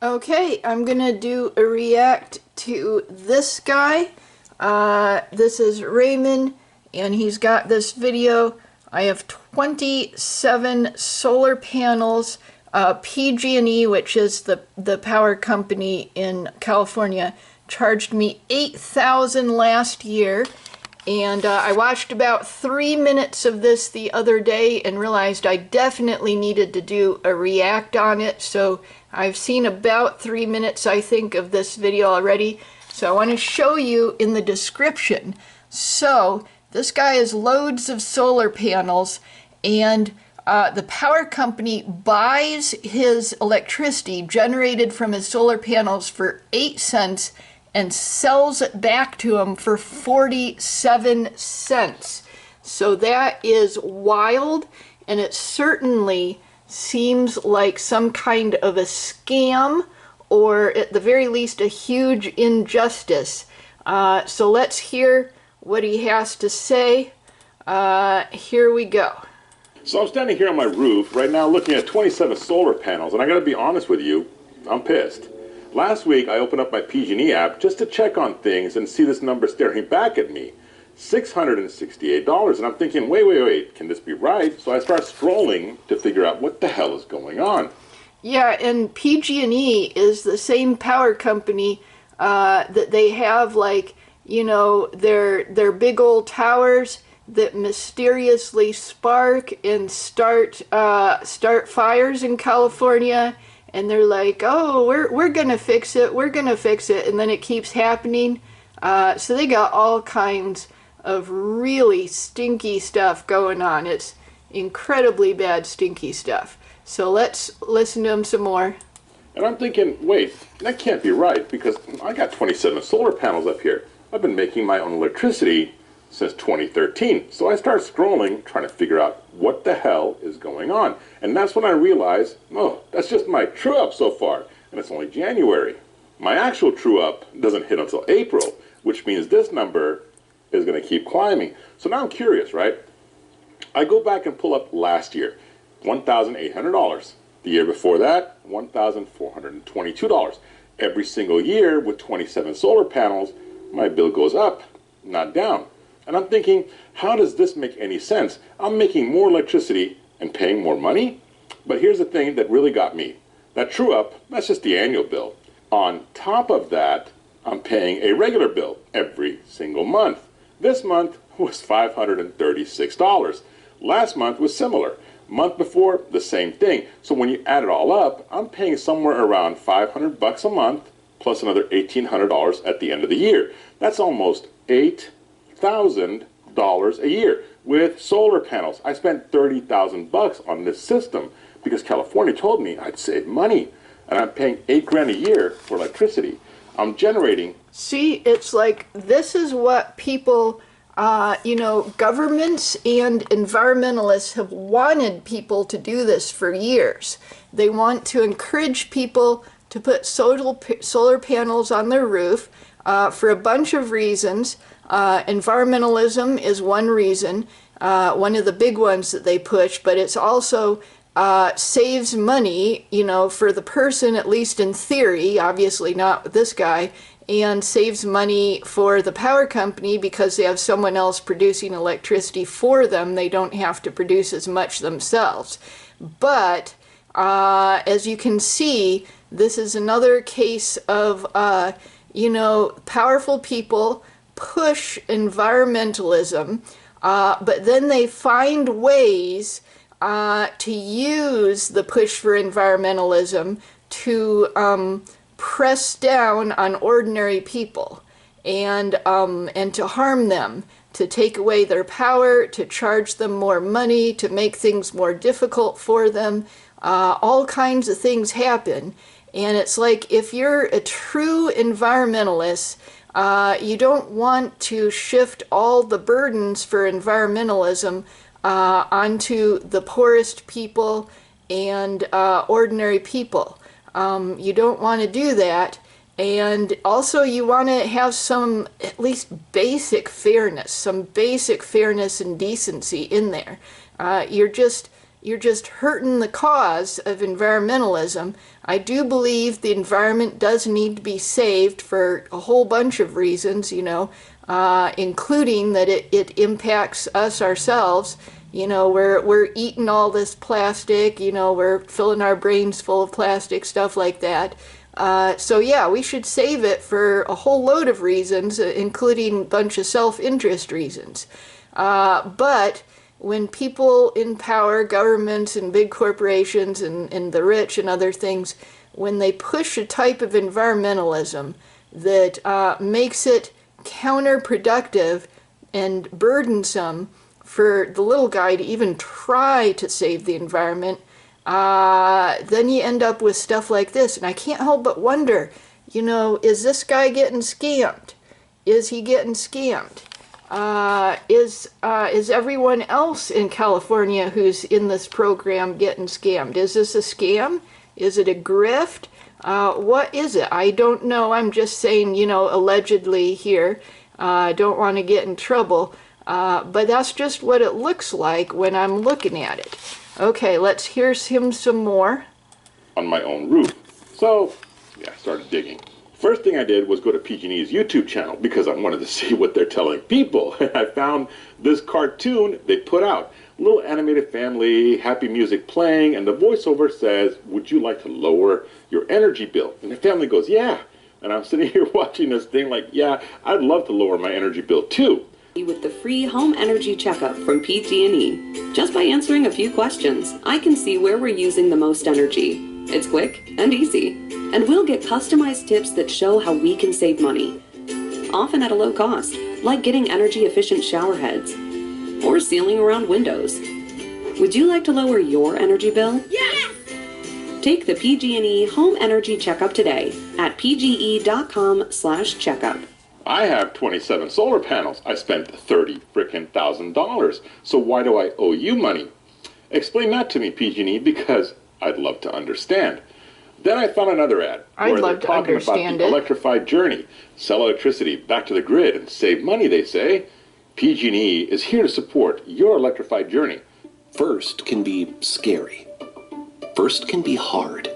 Okay, I'm gonna do a react to this guy. This is Ramin, and he's got this video. I have 27 solar panels. PG&E, which is the power company in California, charged me $8,000 last year. And I watched about 3 minutes of this the other day and realized I definitely needed to do a react on it. So I've seen about 3 minutes, I think, of this video already. So I want to show you in the description. So this guy has loads of solar panels, and the power company buys his electricity generated from his solar panels for 8 cents and sells it back to him for 47 cents. So that is wild, and it certainly seems like some kind of a scam, or at the very least a huge injustice. So let's hear what he has to say. Here we go. So I'm standing here on my roof right now looking at 27 solar panels, and I gotta be honest with you, I'm pissed. Last week I opened up my PG&E app just to check on things and see this number staring back at me. $668, and I'm thinking, wait, can this be right? So I start scrolling to figure out what the hell is going on. Yeah, and PG&E is the same power company that they have, like, you know, their big old towers that mysteriously spark and start fires in California, and they're like, oh, we're gonna fix it, and then it keeps happening. So they got all kinds of really stinky stuff going on. It's incredibly bad, stinky stuff. So let's listen to him some more. And I'm thinking, wait, that can't be right, because I got 27 solar panels up here. I've been making my own electricity since 2013. So I start scrolling, trying to figure out what the hell is going on. And that's when I realized, oh, that's just my true up so far, and it's only January. My actual true up doesn't hit until April, which means this number is going to keep climbing. So now I'm curious, right? I go back and pull up last year, $1,800. The year before that, $1,422. Every single year with 27 solar panels, my bill goes up, not down. And I'm thinking, how does this make any sense? I'm making more electricity and paying more money? But here's the thing that really got me. That true up, that's just the annual bill. On top of that, I'm paying a regular bill every single month. This month was $536. Last month was similar. Month before, the same thing. So when you add it all up, I'm paying somewhere around $500 a month plus another $1,800 at the end of the year. That's almost $8,000 a year with solar panels. I spent $30,000 on this system because California told me I'd save money, and I'm paying $8,000 a year for electricity. I'm generating. See, it's like, this is what people, you know, governments and environmentalists have wanted people to do this for years. They want to encourage people to put solar panels on their roof for a bunch of reasons. Environmentalism is one reason, one of the big ones that they push, but it's also saves money, you know, for the person, at least in theory, obviously not this guy, and saves money for the power company because they have someone else producing electricity for them. They don't have to produce as much themselves. But as you can see, this is another case of, you know, powerful people push environmentalism, but then they find ways to use the push for environmentalism to press down on ordinary people and to harm them, to take away their power, to charge them more money, to make things more difficult for them. All kinds of things happen. And it's like, if you're a true environmentalist, you don't want to shift all the burdens for environmentalism onto the poorest people and ordinary people. You don't want to do that. And also you want to have some, at least basic fairness, some basic fairness and decency in there. You're just, you're just hurting the cause of environmentalism. I do believe the environment does need to be saved for a whole bunch of reasons, including that it impacts us ourselves. We're eating all this plastic, we're filling our brains full of plastic, stuff like that. So yeah, we should save it for a whole load of reasons, including a bunch of self-interest reasons. But when people in power, governments and big corporations and the rich and other things, when they push a type of environmentalism that makes it counterproductive and burdensome for the little guy to even try to save the environment, then you end up with stuff like this. And I can't help but wonder, is this guy getting scammed? Is he getting scammed? Is everyone else in California who's in this program getting scammed? Is this a scam? Is it a grift? What is it? I don't know. I'm just saying, allegedly here. I don't want to get in trouble. But that's just what it looks like when I'm looking at it. Okay, let's hear him some more. On my own roof. So, yeah, I started digging. First thing I did was go to PG&E's YouTube channel because I wanted to see what they're telling people. I found this cartoon they put out. Little animated family, happy music playing, and the voiceover says, would you like to lower your energy bill? And the family goes, yeah. And I'm sitting here watching this thing like, yeah, I'd love to lower my energy bill too. With the free home energy checkup from PG&E. Just by answering a few questions, I can see where we're using the most energy. It's quick and easy, and we'll get customized tips that show how we can save money, often at a low cost, like getting energy-efficient shower heads or sealing around windows. Would you like to lower your energy bill? Yes! Take the PG&E Home Energy Checkup today at pge.com/checkup. I have 27 solar panels. I spent $30,000. So why do I owe you money? Explain that to me, PG&E, because I'd love to understand. Then I found another ad where they're talking about the electrified journey. Sell electricity back to the grid and save money, they say. PG&E is here to support your electrified journey. First can be scary. First can be hard.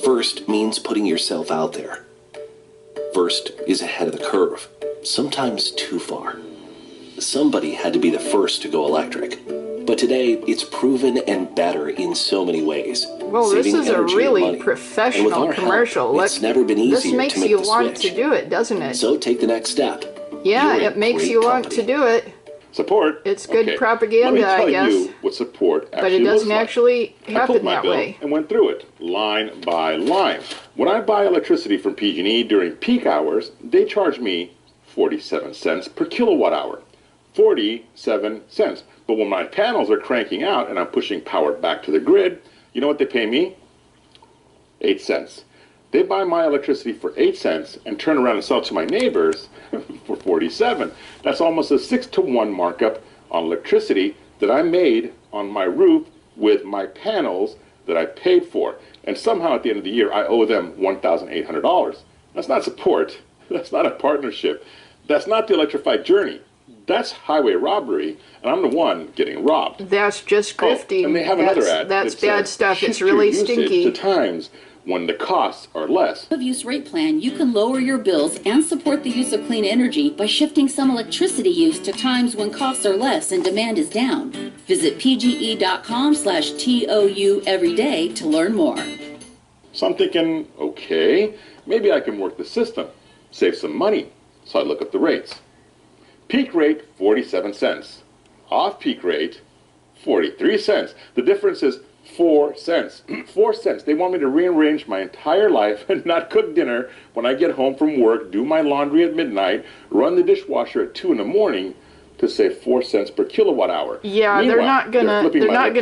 First means putting yourself out there. First is ahead of the curve, sometimes too far. Somebody had to be the first to go electric. But today, it's proven and better in so many ways. Well, this is a really professional commercial. It's never been easier to make the switch. This makes you want to do it, doesn't it? So take the next step. Yeah, it makes you want to do it. Support. It's good propaganda, I guess. Let me tell you what support actually but it doesn't looks actually like. happen I pulled my that bill way. and went through it, line by line. When I buy electricity from PG&E during peak hours, they charge me 47 cents per kilowatt hour. 47 cents. But when my panels are cranking out and I'm pushing power back to the grid, you know what they pay me? 8 cents. They buy my electricity for 8 cents and turn around and sell it to my neighbors for 47. That's almost a 6-to-1 markup on electricity that I made on my roof with my panels that I paid for. And somehow at the end of the year, I owe them $1,800. That's not support. That's not a partnership. That's not the electrified journey. That's highway robbery, and I'm the one getting robbed. That's just grifting. And they have another ad. That's bad stuff. It's really stinky. To times when the costs are less. With use rate plan, you can lower your bills and support the use of clean energy by shifting some electricity use to times when costs are less and demand is down. Visit pge.com/TOU everyday to learn more. So I'm thinking, okay, maybe I can work the system, save some money. So I look up the rates. Peak rate, 47 cents. Off-peak rate, 43 cents. The difference is 4 cents. 4 cents. They want me to rearrange my entire life and not cook dinner when I get home from work, do my laundry at midnight, run the dishwasher at 2 in the morning to save 4 cents per kilowatt hour. Yeah, they're not gonna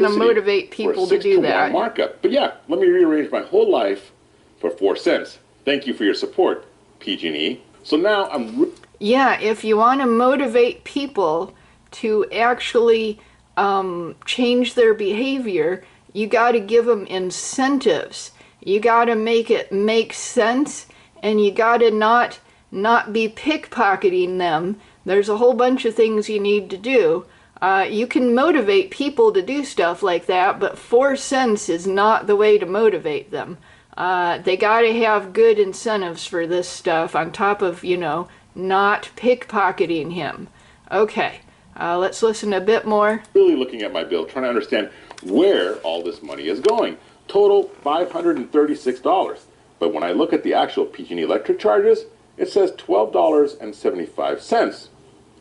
motivate people to do that. Markup. But yeah, let me rearrange my whole life for 4 cents. Thank you for your support, PG&E. So now I'm... Yeah, if you want to motivate people to actually change their behavior, you got to give them incentives. You got to make it make sense, and you got to not be pickpocketing them. There's a whole bunch of things you need to do. You can motivate people to do stuff like that, but 4 cents is not the way to motivate them. They got to have good incentives for this stuff on top of, not pickpocketing him. Okay, let's listen a bit more. Really looking at my bill, trying to understand where all this money is going. Total $536. But when I look at the actual PG&E electric charges, it says $12.75.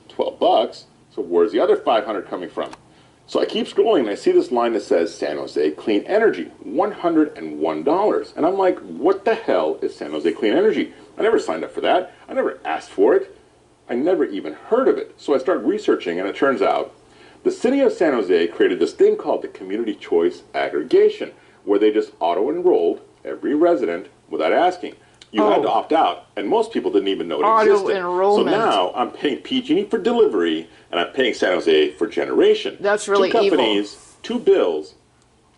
$12. So where's the other 500 coming from? So I keep scrolling and I see this line that says San Jose Clean Energy, $101. And I'm like, what the hell is San Jose Clean Energy? I never signed up for that. I never asked for it. I never even heard of it. So I started researching, and it turns out the city of San Jose created this thing called the Community Choice Aggregation, where they just auto-enrolled every resident without asking. You had to opt out, and most people didn't even know it existed. Auto-enrollment. So now I'm paying PG&E for delivery, and I'm paying San Jose for generation. That's really evil. 2 companies, evil. 2 bills,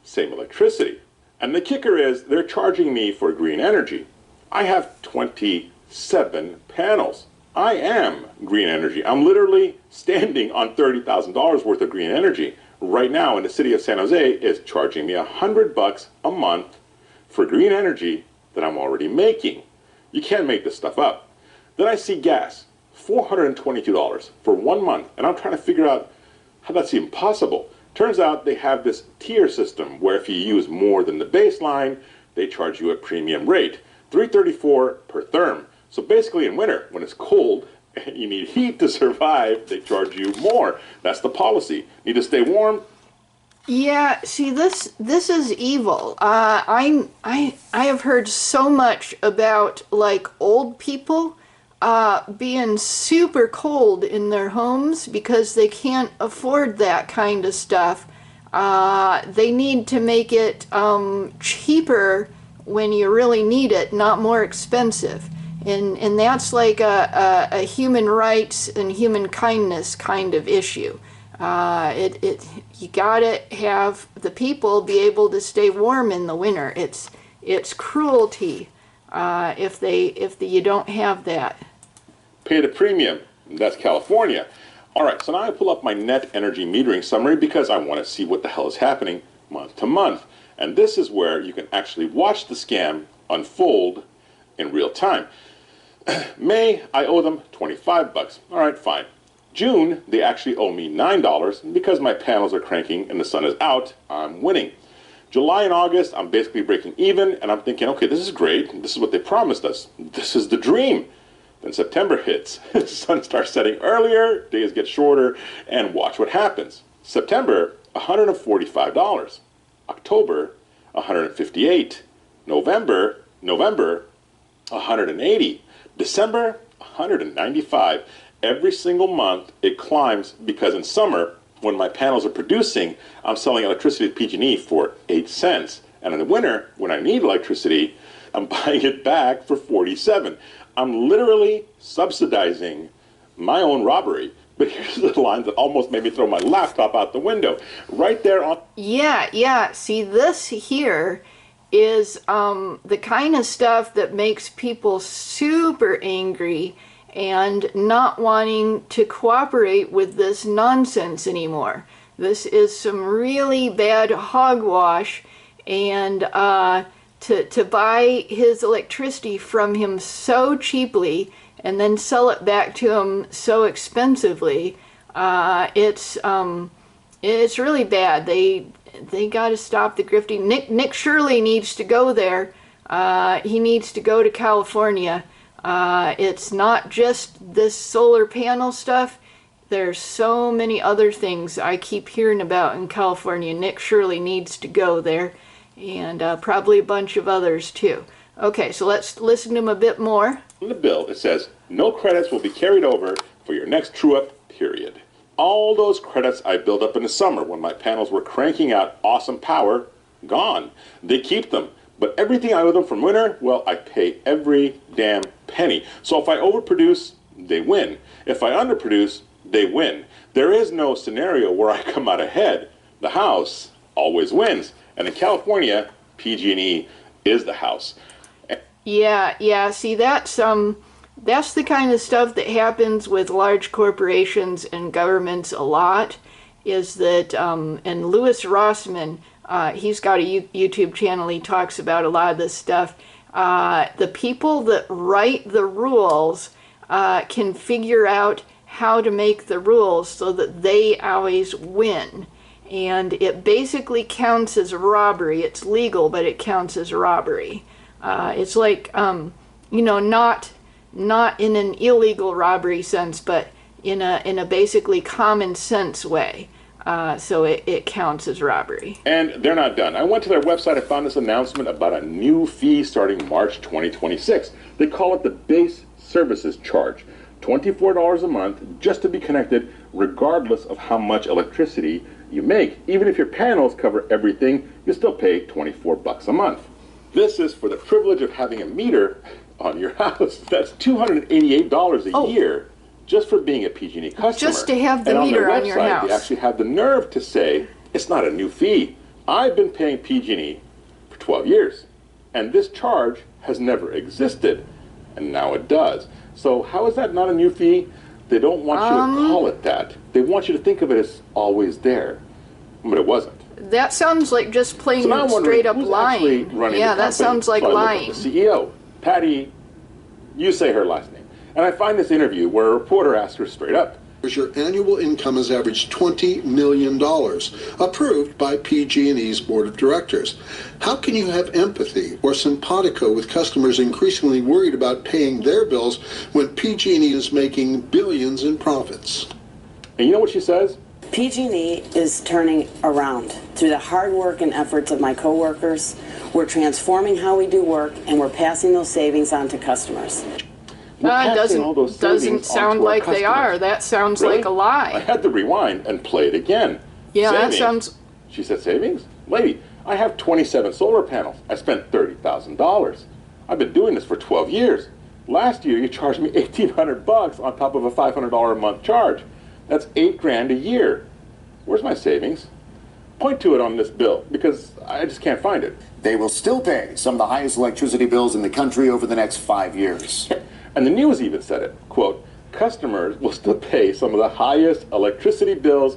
same electricity. And the kicker is they're charging me for green energy. I have 27 panels. I am green energy. I'm literally standing on $30,000 worth of green energy. Right now, in the city of San Jose, is charging me $100 a month for green energy that I'm already making. You can't make this stuff up. Then I see gas, $422 for 1 month, and I'm trying to figure out how that's even possible. Turns out they have this tier system where if you use more than the baseline, they charge you a premium rate, $334 per therm. So basically in winter, when it's cold and you need heat to survive, they charge you more. That's the policy. Need to stay warm? Yeah, see, this is evil. I have heard so much about like old people being super cold in their homes because they can't afford that kind of stuff. They need to make it cheaper when you really need it, not more expensive. And that's like a human rights and human kindness kind of issue. You gotta have the people be able to stay warm in the winter. It's cruelty if you don't have that. Pay the premium. That's California. All right, so now I pull up my net energy metering summary because I want to see what the hell is happening month to month. And this is where you can actually watch the scam unfold in real time. May, I owe them $25. All right, fine. June, they actually owe me $9, and because my panels are cranking and the sun is out, I'm winning. July and August, I'm basically breaking even, and I'm thinking, okay, this is great. This is what they promised us. This is the dream. Then September hits. The sun starts setting earlier, days get shorter, and watch what happens. September, $145. October, $158. November, $180. December, $195. Every single month it climbs because in summer, when my panels are producing, I'm selling electricity to PG&E for 8 cents. And in the winter, when I need electricity, I'm buying it back for 47. I'm literally subsidizing my own robbery. But here's the line that almost made me throw my laptop out the window. Right there on... Yeah. See, this here is the kind of stuff that makes people super angry and not wanting to cooperate with this nonsense anymore. This is some really bad hogwash, and to buy his electricity from him so cheaply and then sell it back to him so expensively, it's really bad. They got to stop the grifting. Nick Shirley needs to go there. He needs to go to California. It's not just this solar panel stuff. There's so many other things I keep hearing about in California. Nick Shirley needs to go there, and probably a bunch of others too. Okay, so let's listen to him a bit more. In the bill, it says, no credits will be carried over for your next true-up period. All those credits I built up in the summer when my panels were cranking out awesome power, gone. They keep them. But everything I owe them from winter, well, I pay every damn penny. So if I overproduce, they win. If I underproduce, they win. There is no scenario where I come out ahead. The house always wins. And in California, PG&E is the house. Yeah. See, that's the kind of stuff that happens with large corporations and governments a lot. is that, and Louis Rossman, he's got a YouTube channel, he talks about a lot of this stuff. The people that write the rules can figure out how to make the rules so that they always win. And it basically counts as robbery. It's legal, but it counts as robbery. It's like, you know, not in an illegal robbery sense, but in a basically common sense way. So it counts as robbery. And they're not done. I went to their website and found this announcement about a new fee starting March 2026. They call it the Base Services Charge. $24 a month just to be connected, regardless of how much electricity you make. Even if your panels cover everything, you still pay $24 a month. This is for the privilege of having a meter on your house. That's $288 a year just for being a PG&E customer. Just to have the meter on your house. They actually have the nerve to say, it's not a new fee. I've been paying PG&E for 12 years, and this charge has never existed, and now it does. So how is that not a new fee? They don't want you to call it that. They want you to think of it as always there, but it wasn't. That sounds like just plain straight up lying. Yeah, that sounds like lying. The CEO, Patty, you say her last name. And I find this interview where a reporter asked her straight up, your annual income has averaged $20 million, approved by PG&E's board of directors. How can you have empathy or simpatico with customers increasingly worried about paying their bills when PG&E is making billions in profits? And you know what she says? PG&E is turning around. Through the hard work and efforts of my coworkers, we're transforming how we do work, and we're passing those savings on to customers. Doesn't sound like they are. That sounds like a lie. I had to rewind and play it again. Yeah, savings. That sounds... She said, savings? Lady, I have 27 solar panels. I spent $30,000. I've been doing this for 12 years. Last year, you charged me $1,800 on top of a $500 a month charge. That's $8,000 a year. Where's my savings? Point to it on this bill, because I just can't find it. They will still pay some of the highest electricity bills in the country over the next 5 years. And the news even said it, quote, customers will still pay some of the highest electricity bills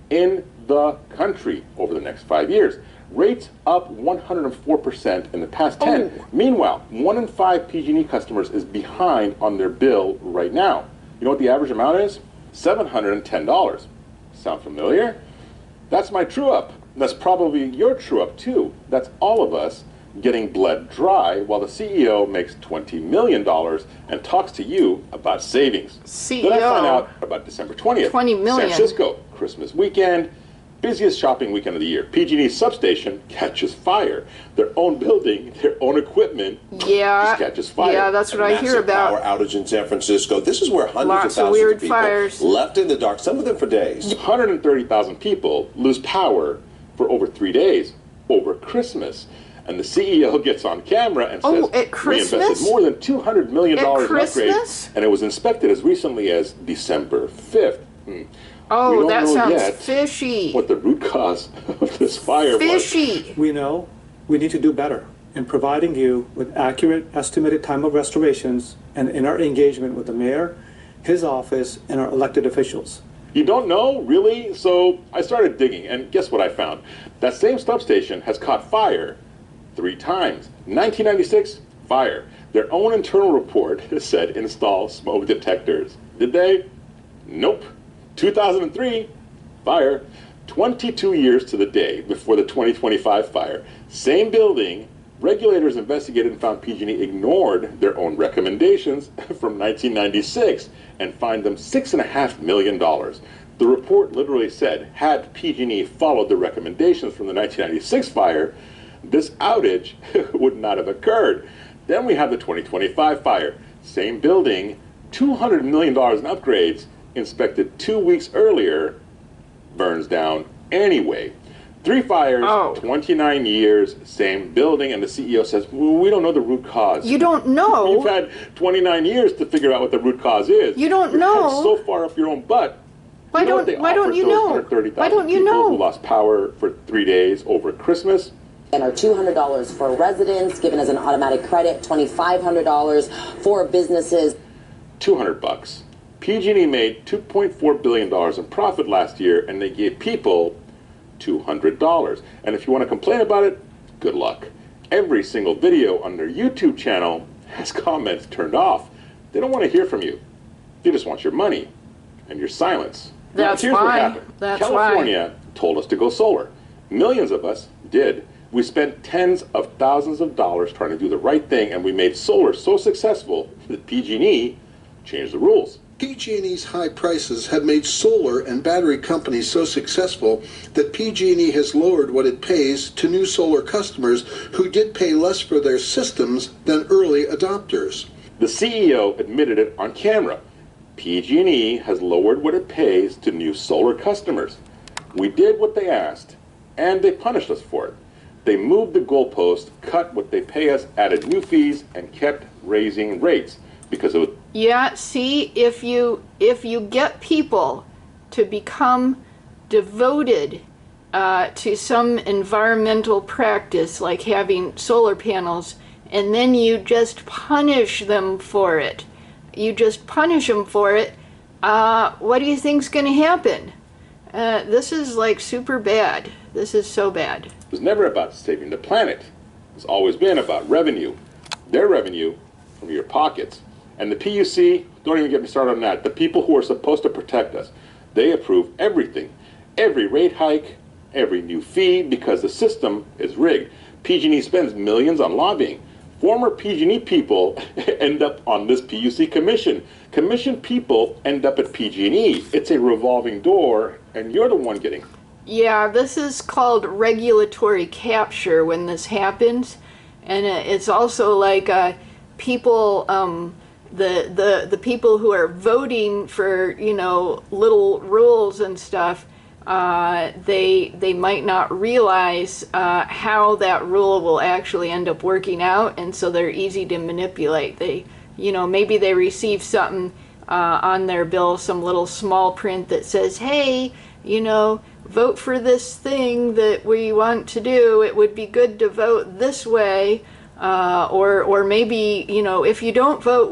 in the country over the next 5 years. Rates up 104% in the past 10. Meanwhile, 1 in 5 PG&E customers is behind on their bill right now. You know what the average amount is? $710. Sound familiar? That's my true-up. That's probably your true-up too. That's all of us getting bled dry while the CEO makes $20 million and talks to you about savings. CEO. Then I find out about December 20th. 20 million. San Francisco, Christmas weekend, busiest shopping weekend of the year. PG&E substation catches fire. Their own building, their own equipment just catches fire. Yeah, that's what I hear about. Power outage in San Francisco. This is where hundreds Lots of thousands of weird people fires. left in the dark, some of them for days. 130,000 people lose power for over 3 days over Christmas. And the CEO gets on camera and says, at Christmas? We invested more than $200 million in Christmas? upgrades, and it was inspected as recently as December 5th. Oh, that sounds fishy. What the root cause of this fire was. Fishy. We know we need to do better in providing you with accurate estimated time of restorations and in our engagement with the mayor, his office, and our elected officials. You don't know? Really? So I started digging, and guess what I found? That same substation has caught fire 3 times. 1996, fire. Their own internal report said install smoke detectors. Did they? Nope. 2003, fire. 22 years to the day before the 2025 fire. Same building, regulators investigated and found PG&E ignored their own recommendations from 1996 and fined them $6.5 million. The report literally said, had PG&E followed the recommendations from the 1996 fire, this outage would not have occurred. Then we have the 2025 fire. Same building, $200 million in upgrades, inspected 2 weeks earlier, burns down anyway. 3 fires, 29 years, same building, and the CEO says, well, we don't know the root cause. You don't know. You've had 29 years to figure out what the root cause is. You don't Your know. head's so far up your own butt. Why don't you know? Why don't you know? Who lost power for 3 days over Christmas. And our $200 for residents, given as an automatic credit, $2,500 for businesses. $200. PG&E made $2.4 billion in profit last year, and they gave people $200. And if you want to complain about it, good luck. Every single video on their YouTube channel has comments turned off. They don't want to hear from you. They just want your money and your silence. That's now, here's why. what happened. That's California told us to go solar. Millions of us did. We spent tens of thousands of dollars trying to do the right thing, and we made solar so successful that PG&E changed the rules. PG&E's high prices have made solar and battery companies so successful that PG&E has lowered what it pays to new solar customers who did pay less for their systems than early adopters. The CEO admitted it on camera. PG&E has lowered what it pays to new solar customers. We did what they asked, and they punished us for it. They moved the goalpost, cut what they pay us, added new fees, and kept raising rates because it was... Yeah, see, if you get people to become devoted to some environmental practice, like having solar panels, and then you just punish them for it, what do you think's going to happen? This is like super bad. This is so bad. It was never about saving the planet. It's always been about revenue. Their revenue from your pockets. And the PUC, don't even get me started on that. The people who are supposed to protect us, they approve everything. Every rate hike, every new fee, because the system is rigged. PG&E spends millions on lobbying. Former PG&E people end up on this PUC commission. Commission people end up at PG&E. It's a revolving door, and you're the one getting... Yeah, this is called regulatory capture when this happens. And it's also like people... The people who are voting for, you know, little rules and stuff, they might not realize how that rule will actually end up working out, and so they're easy to manipulate. They, you know, maybe they receive something on their bill, some little small print that says, hey, you know, vote for this thing that we want to do. It would be good to vote this way. Or maybe, you know, if you don't vote,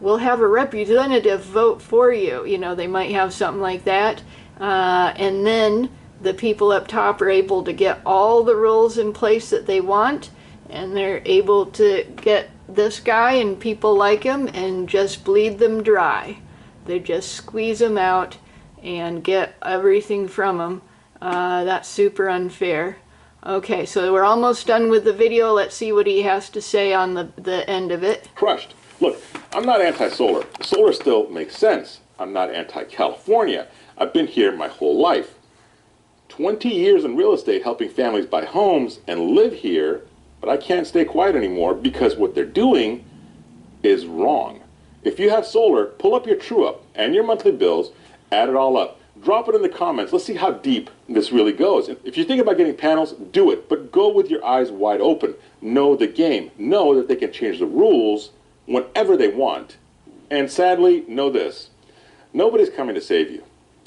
we'll have a representative vote for you. You know, they might have something like that. And then the people up top are able to get all the rules in place that they want, and they're able to get this guy and people like him and just bleed them dry. They just squeeze them out and get everything from them. That's super unfair. Okay, so we're almost done with the video. Let's see what he has to say on the end of it. Crushed. Look, I'm not anti-solar. Solar still makes sense. I'm not anti-California. I've been here my whole life. 20 years in real estate helping families buy homes and live here, but I can't stay quiet anymore because what they're doing is wrong. If you have solar, pull up your true-up and your monthly bills, add it all up. Drop it in the comments. Let's see how deep this really goes. If you think about getting panels, do it, but go with your eyes wide open. Know the game. Know that they can change the rules whenever they want. And sadly, know this. Nobody's coming to save you.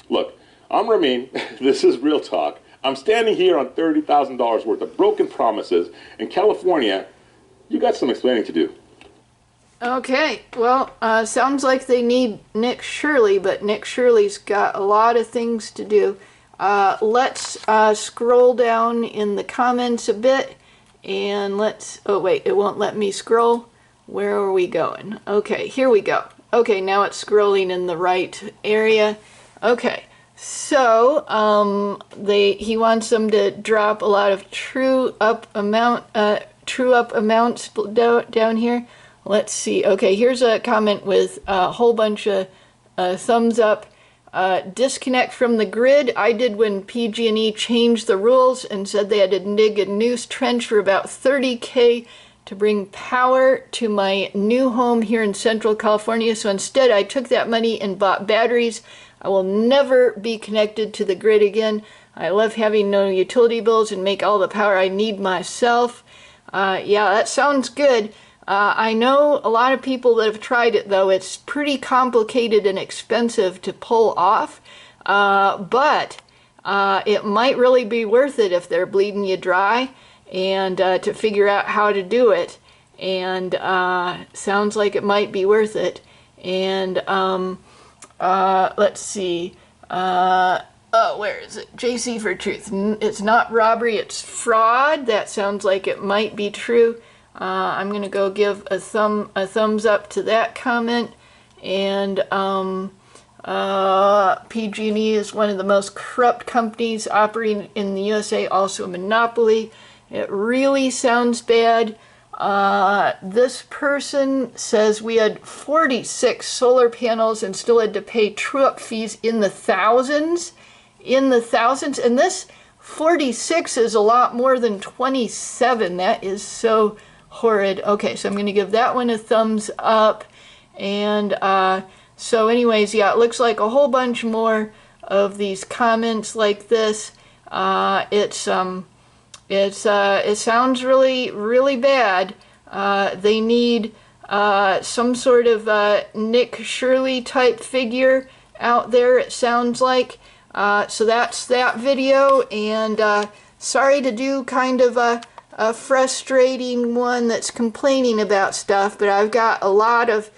Look, I'm Ramin. This is Real Talk. I'm standing here on $30,000 worth of broken promises. In California, you got some explaining to do. Okay, well, sounds like they need Nick Shirley, but Nick Shirley's got a lot of things to do. Let's scroll down in the comments a bit, and let's, oh wait, it won't let me scroll. Where are we going? Okay, here we go. Okay, now it's scrolling in the right area. Okay, so he wants them to drop a lot of true up amounts down here. Let's see. Okay, here's a comment with a whole bunch of thumbs up. Disconnect from the grid. I did when PG&E changed the rules and said they had to dig a new trench for about $30K to bring power to my new home here in Central California. So instead, I took that money and bought batteries. I will never be connected to the grid again. I love having no utility bills and make all the power I need myself. Yeah, that sounds good. I know a lot of people that have tried it, though. It's pretty complicated and expensive to pull off, but it might really be worth it if they're bleeding you dry, and to figure out how to do it. And sounds like it might be worth it. And let's see. Oh, where is it? JC for truth. It's not robbery, it's fraud. That sounds like it might be true. I'm going to go give a thumbs up to that comment. And PG&E is one of the most corrupt companies operating in the USA, also a monopoly. It really sounds bad. This person says we had 46 solar panels and still had to pay true-up fees in the thousands. And this 46 is a lot more than 27. That is so horrid. Okay, so I'm going to give that one a thumbs up. And so anyways, yeah, it looks like a whole bunch more of these comments like this. It sounds really, really bad. They need some sort of Nick Shirley type figure out there, it sounds like. So that's that video, and sorry to do kind of a frustrating one that's complaining about stuff, but I've got a lot of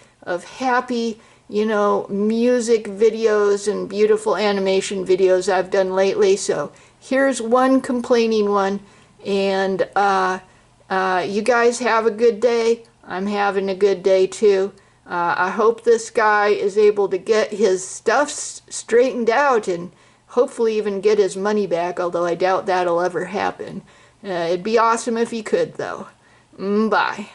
happy, you know, music videos and beautiful animation videos I've done lately. So here's one complaining one, and you guys have a good day. I'm having a good day too. I hope this guy is able to get his stuff straightened out and hopefully even get his money back, although I doubt that'll ever happen. It'd be awesome if he could, though. Bye.